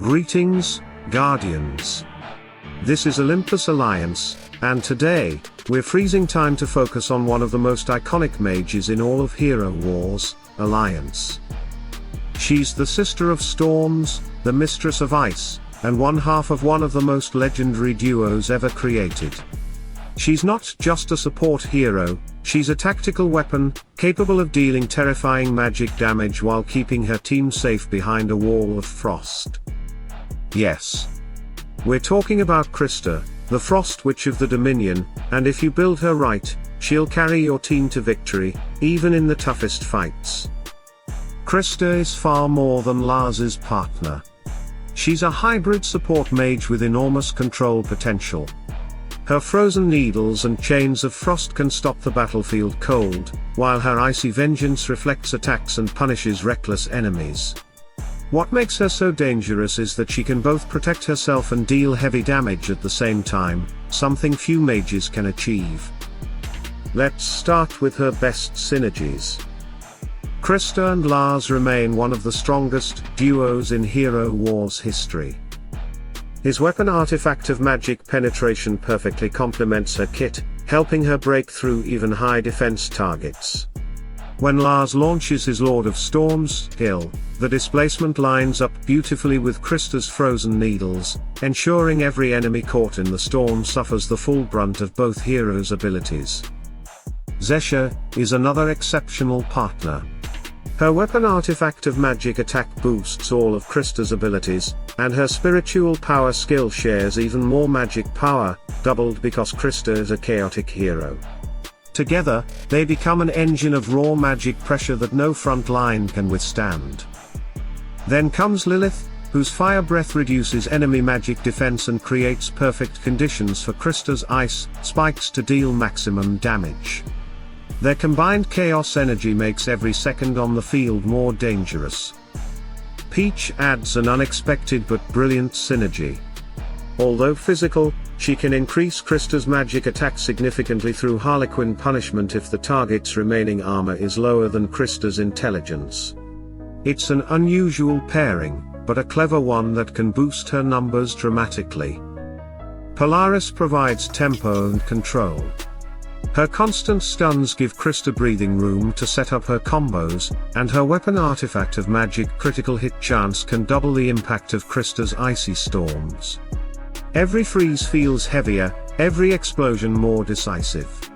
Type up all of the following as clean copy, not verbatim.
Greetings, Guardians. This is Olympus Alliance, and today, we're freezing time to focus on one of the most iconic mages in all of Hero Wars, Alliance. She's the sister of storms, the mistress of ice, and one half of one of the most legendary duos ever created. She's not just a support hero, she's a tactical weapon, capable of dealing terrifying magic damage while keeping her team safe behind a wall of frost. Yes. We're talking about Christa, the Frost Witch of the Dominion, and if you build her right, she'll carry your team to victory, even in the toughest fights. Christa is far more than Lars's partner. She's a hybrid support mage with enormous control potential. Her frozen needles and chains of frost can stop the battlefield cold, while her icy vengeance reflects attacks and punishes reckless enemies. What makes her so dangerous is that she can both protect herself and deal heavy damage at the same time, something few mages can achieve. Let's start with her best synergies. Christa and Lars remain one of the strongest duos in Hero Wars history. His weapon artifact of magic penetration perfectly complements her kit, helping her break through even high defense targets. When Lars launches his Lord of Storms skill, the displacement lines up beautifully with Christa's frozen needles, ensuring every enemy caught in the storm suffers the full brunt of both heroes' abilities. Xe'Sha is another exceptional partner. Her weapon artifact of magic attack boosts all of Christa's abilities, and her spiritual power skill shares even more magic power, doubled because Christa is a chaotic hero. Together, they become an engine of raw magic pressure that no front line can withstand. Then comes Lilith, whose fire breath reduces enemy magic defense and creates perfect conditions for Christa's ice spikes to deal maximum damage. Their combined chaos energy makes every second on the field more dangerous. Peach adds an unexpected but brilliant synergy. Although physical, she can increase Christa's magic attack significantly through Harlequin punishment if the target's remaining armor is lower than Christa's intelligence. It's an unusual pairing, but a clever one that can boost her numbers dramatically. Polaris provides tempo and control. Her constant stuns give Christa breathing room to set up her combos, and her weapon artifact of magic critical hit chance can double the impact of Christa's icy storms. Every freeze feels heavier, every explosion more decisive.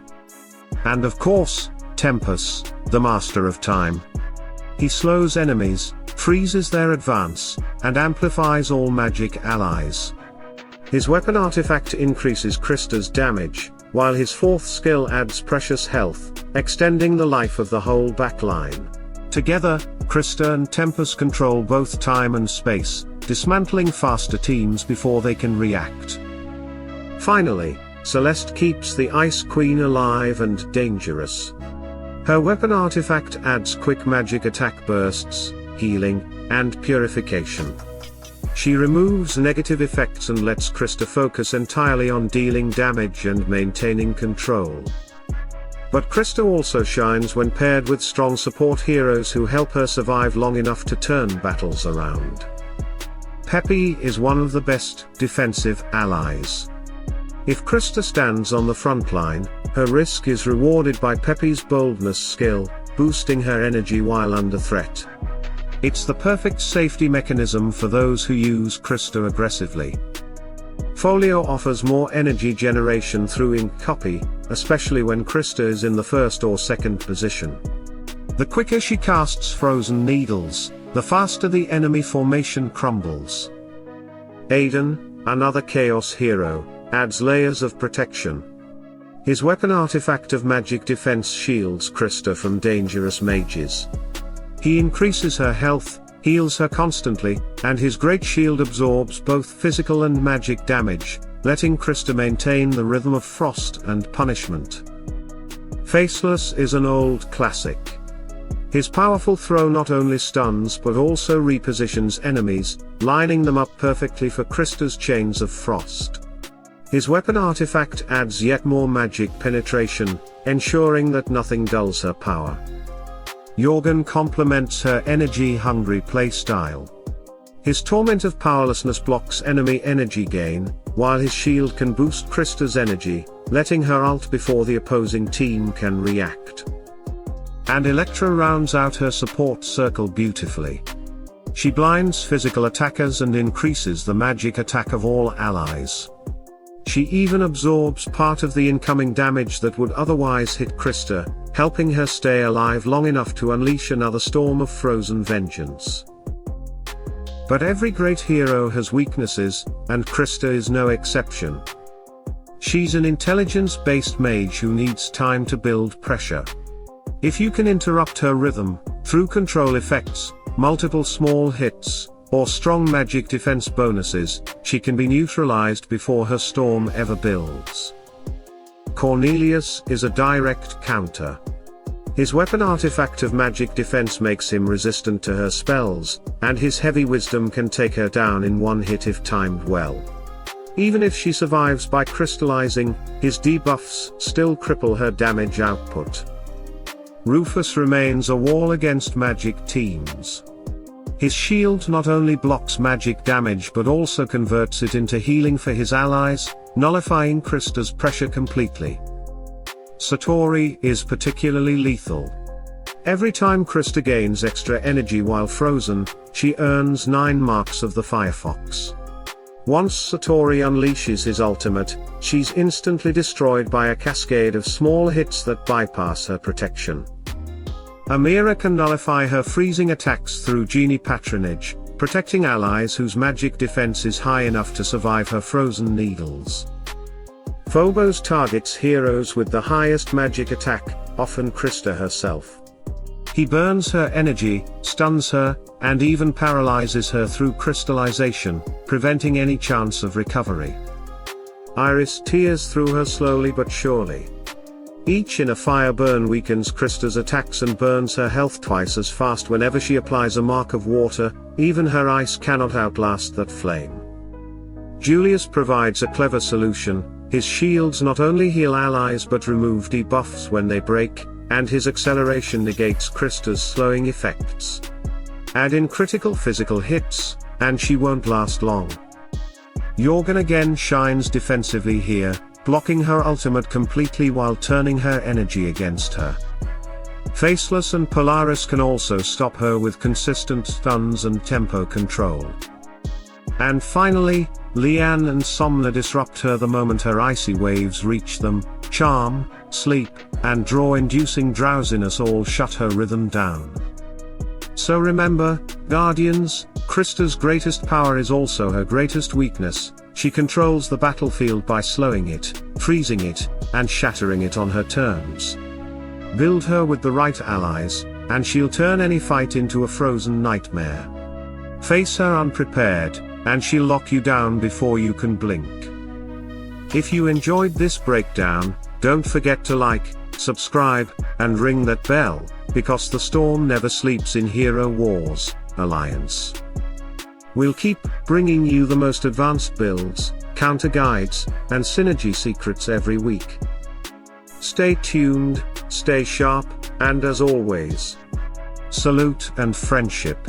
And of course, Tempus, the master of time. He slows enemies, freezes their advance, and amplifies all magic allies. His weapon artifact increases Christa's damage, while his fourth skill adds precious health, extending the life of the whole backline. Together, Christa and Tempus control both time and space, dismantling faster teams before they can react. Finally, Celeste keeps the Ice Queen alive and dangerous. Her weapon artifact adds quick magic attack bursts, healing, and purification. She removes negative effects and lets Christa focus entirely on dealing damage and maintaining control. But Christa also shines when paired with strong support heroes who help her survive long enough to turn battles around. Peppy is one of the best defensive allies. If Christa stands on the front line, her risk is rewarded by Peppy's boldness skill, boosting her energy while under threat. It's the perfect safety mechanism for those who use Christa aggressively. Folio offers more energy generation through ink copy, especially when Christa is in the first or second position. The quicker she casts frozen needles, the faster the enemy formation crumbles. Aiden, another chaos hero, adds layers of protection. His weapon artifact of magic defense shields Christa from dangerous mages. He increases her health, heals her constantly, and his great shield absorbs both physical and magic damage, letting Christa maintain the rhythm of frost and punishment. Faceless is an old classic. His powerful throw not only stuns but also repositions enemies, lining them up perfectly for Christa's chains of frost. His weapon artifact adds yet more magic penetration, ensuring that nothing dulls her power. Jorgen complements her energy-hungry playstyle. His torment of powerlessness blocks enemy energy gain, while his shield can boost Krista's energy, letting her ult before the opposing team can react. And Electra rounds out her support circle beautifully. She blinds physical attackers and increases the magic attack of all allies. She even absorbs part of the incoming damage that would otherwise hit Krista, helping her stay alive long enough to unleash another storm of frozen vengeance. But every great hero has weaknesses, and Krista is no exception. She's an intelligence-based mage who needs time to build pressure. If you can interrupt her rhythm, through control effects, multiple small hits, or strong magic defense bonuses, she can be neutralized before her storm ever builds. Cornelius is a direct counter. His weapon artifact of magic defense makes him resistant to her spells, and his heavy wisdom can take her down in one hit if timed well. Even if she survives by crystallizing, his debuffs still cripple her damage output. Rufus remains a wall against magic teams. His shield not only blocks magic damage but also converts it into healing for his allies, nullifying Krista's pressure completely. Satori is particularly lethal. Every time Krista gains extra energy while frozen, she earns 9 marks of the Firefox. Once Satori unleashes his ultimate, she's instantly destroyed by a cascade of small hits that bypass her protection. Amira can nullify her freezing attacks through genie patronage, protecting allies whose magic defense is high enough to survive her frozen needles. Phobos targets heroes with the highest magic attack, often Krista herself. He burns her energy, stuns her, and even paralyzes her through crystallization, preventing any chance of recovery. Iris tears through her slowly but surely. Each in a fire burn weakens Krista's attacks and burns her health twice as fast whenever she applies a mark of water. Even her ice cannot outlast that flame. Julius provides a clever solution. His shields not only heal allies but remove debuffs when they break, and his acceleration negates Krista's slowing effects. Add in critical physical hits, and she won't last long. Jorgen again shines defensively here, blocking her ultimate completely while turning her energy against her. Faceless and Polaris can also stop her with consistent stuns and tempo control. And finally, Leanne and Somna disrupt her the moment her icy waves reach them. Charm, sleep, and draw-inducing drowsiness all shut her rhythm down. So remember, Guardians, Krista's greatest power is also her greatest weakness. She controls the battlefield by slowing it, freezing it, and shattering it on her terms. Build her with the right allies, and she'll turn any fight into a frozen nightmare. Face her unprepared, and she'll lock you down before you can blink. If you enjoyed this breakdown, don't forget to like, subscribe, and ring that bell, because the storm never sleeps in Hero Wars Alliance. We'll keep bringing you the most advanced builds, counter guides, and synergy secrets every week. Stay tuned, stay sharp, and as always, salute and friendship.